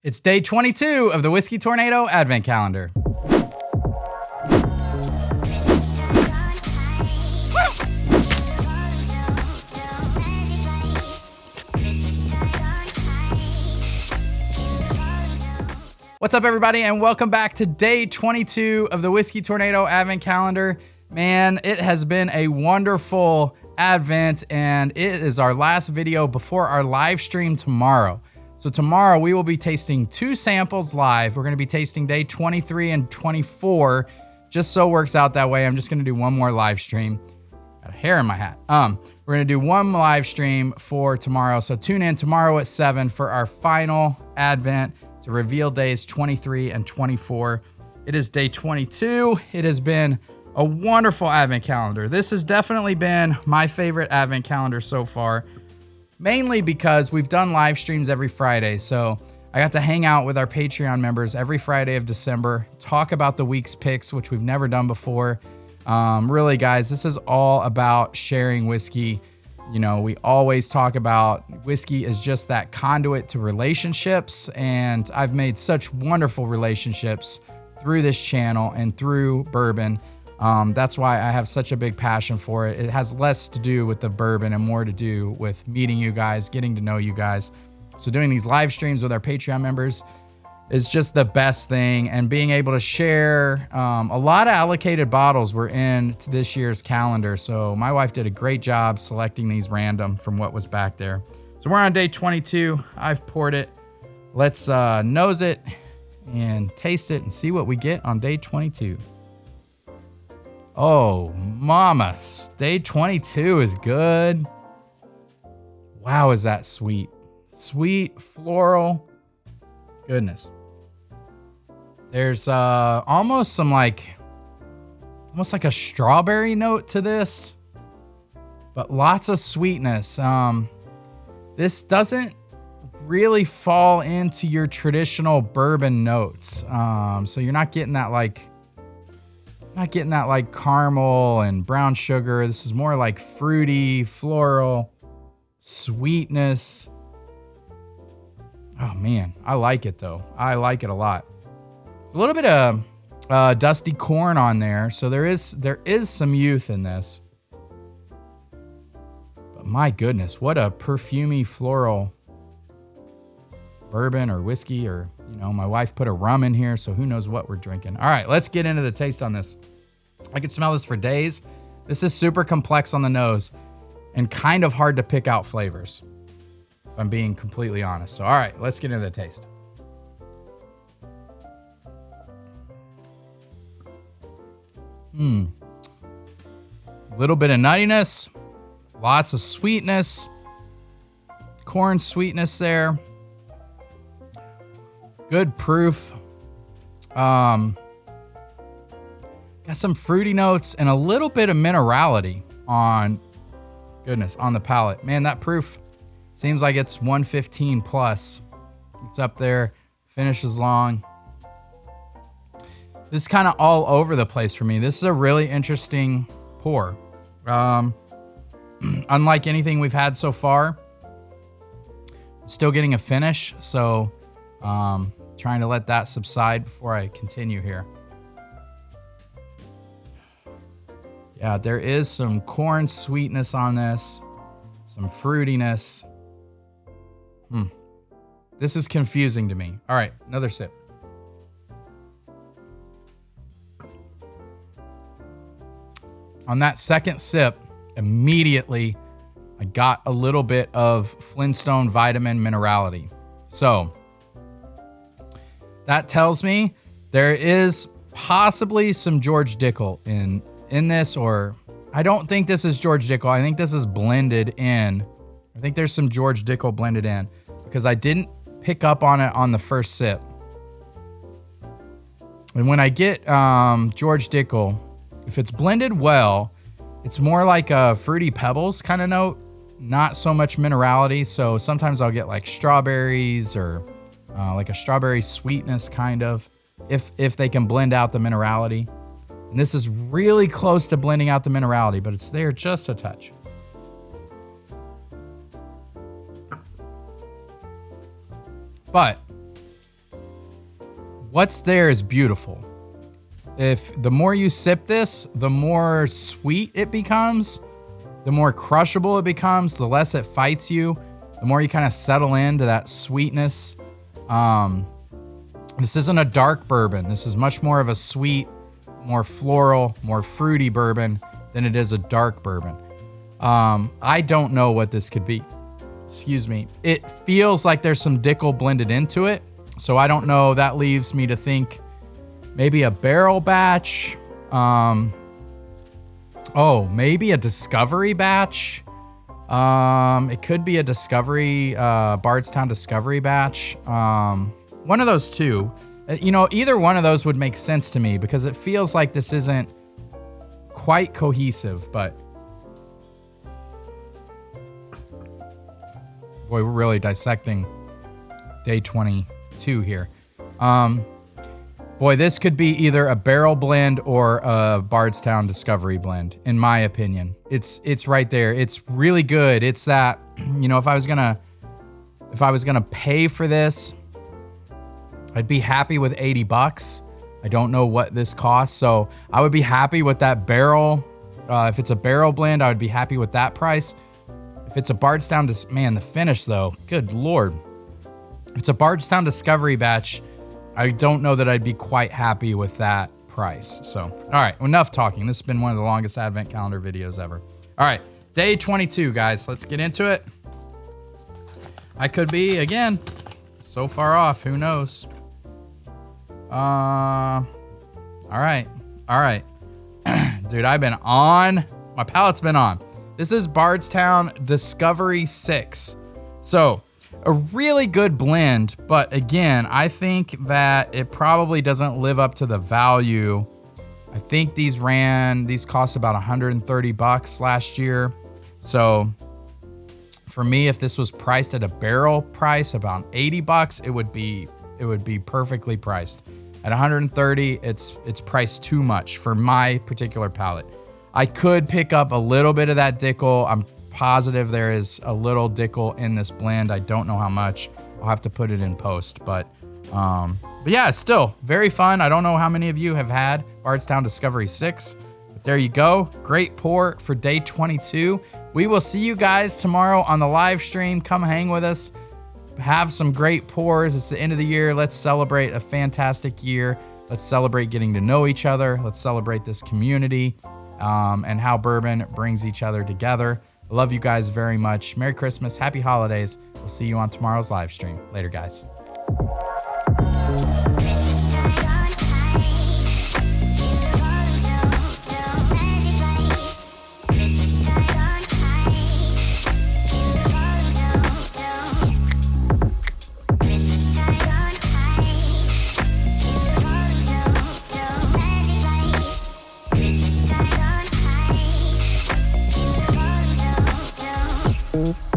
It's day 22 of the Whiskey Tornado Advent Calendar. What's up, everybody, and welcome back to day 22 of the Whiskey Tornado Advent Calendar. Man, it has been a wonderful Advent, and it is our last video before our live stream tomorrow. So tomorrow we will be tasting two samples live. We're going to be tasting day 23 and 24. Just so it works out that way, I'm just going to do one more live stream. Got a hair in my hat. We're going to do one live stream for tomorrow. So tune in tomorrow at 7 for our final Advent to reveal days 23 and 24. It is day 22. It has been a wonderful Advent calendar. This has definitely been my favorite Advent calendar so far. Mainly because we've done live streams every Friday. So I got to hang out with our Patreon members every Friday of December, talk about the week's picks, which we've never done before. Really, guys, this is all about sharing whiskey. You know, we always talk about whiskey is just that conduit to relationships. And I've made such wonderful relationships through this channel and through bourbon. That's why I have such a big passion for it. It has less to do with the bourbon and more to do with meeting you guys, getting to know you guys. So doing these live streams with our Patreon members is just the best thing. And being able to share a lot of allocated bottles were in to this year's calendar. So my wife did a great job selecting these random from what was back there. So we're on day 22. I've poured it. Let's nose it and taste it and see what we get on day 22. Oh, mama, day 22 is good. Wow, is that sweet. Sweet, floral. Goodness. There's almost some almost like a strawberry note to this, but lots of sweetness. This doesn't really fall into your traditional bourbon notes. So you're not getting that like caramel and brown sugar. This is more like fruity, floral, sweetness. Oh man, I like it though. I like it a lot. It's a little bit of dusty corn on there, so there is some youth in this. But my goodness, what a perfumey floral bourbon or whiskey, or my wife put a rum in here, so who knows what we're drinking. All right, let's get into the taste on this. I could smell this for days. This is super complex on the nose and kind of hard to pick out flavors, if I'm being completely honest. So, all right, let's get into the taste. A little bit of nuttiness, lots of sweetness, corn sweetness there. Good proof. Got some fruity notes and a little bit of minerality on the palate. Man, that proof seems like it's 115 plus. It's up there, finishes long. This is kind of all over the place for me. This is a really interesting pour. Unlike anything we've had so far, I'm still getting a finish. So trying to let that subside before I continue here. Yeah, there is some corn sweetness on this, some fruitiness. This is confusing to me. All right, another sip. On that second sip, immediately I got a little bit of Flintstone vitamin minerality. So that tells me there is possibly some George Dickel in this, or I don't think this is George Dickel. I think this is blended in. I think there's some George Dickel blended in because I didn't pick up on it on the first sip. And when I get George Dickel, if it's blended well, it's more like a Fruity Pebbles kind of note, not so much minerality. So sometimes I'll get like strawberries or like a strawberry sweetness kind of, if they can blend out the minerality. And this is really close to blending out the minerality, but it's there just a touch. But what's there is beautiful. If the more you sip this, the more sweet it becomes, the more crushable it becomes, the less it fights you, the more you kind of settle into that sweetness. This isn't a dark bourbon. This is much more of a sweet, more floral, more fruity bourbon than it is a dark bourbon. I don't know what this could be. Excuse me. It feels like there's some Dickel blended into it, so I don't know. That leaves me to think maybe a barrel batch. Maybe a discovery batch. It could be a discovery, Bardstown discovery batch. One of those two. Either one of those would make sense to me because it feels like this isn't quite cohesive, but boy, we're really dissecting day 22 here. Boy, this could be either a barrel blend or a Bardstown discovery blend, in my opinion. It's right there. It's really good. It's that, if I was gonna pay for this, I'd be happy with $80. I don't know what this costs, so I would be happy with that barrel. If it's a barrel blend, I would be happy with that price. If it's a Bardstown, the finish though, good Lord. If it's a Bardstown discovery batch, I don't know that I'd be quite happy with that price. So, all right, enough talking. This has been one of the longest advent calendar videos ever. All right, day 22, guys. Let's get into it. I could be, again, so far off. Who knows? All right. Dude, I've been on. My palate's been on. This is Bardstown Discovery 6. So, a really good blend, but again, I think that it probably doesn't live up to the value. I think these cost about $130 last year. So for me, if this was priced at a barrel price, about $80, it would be perfectly priced. At $130, it's priced too much for my particular palate. I could pick up a little bit of that Dickel. I'm positive there is a little Dickel in this blend. I don't know how much. I'll have to put it in post, but yeah, it's still very fun. I don't know how many of you have had Bardstown Discovery 6, but there you go. Great pour for day 22. We will see you guys tomorrow on the live stream. Come hang with us. Have some great pours. It's the end of the year. Let's celebrate a fantastic year. Let's celebrate getting to know each other. Let's celebrate this community and how bourbon brings each other together. I love you guys very much. Merry Christmas. Happy holidays. We'll see you on tomorrow's live stream. Later, guys. Christmas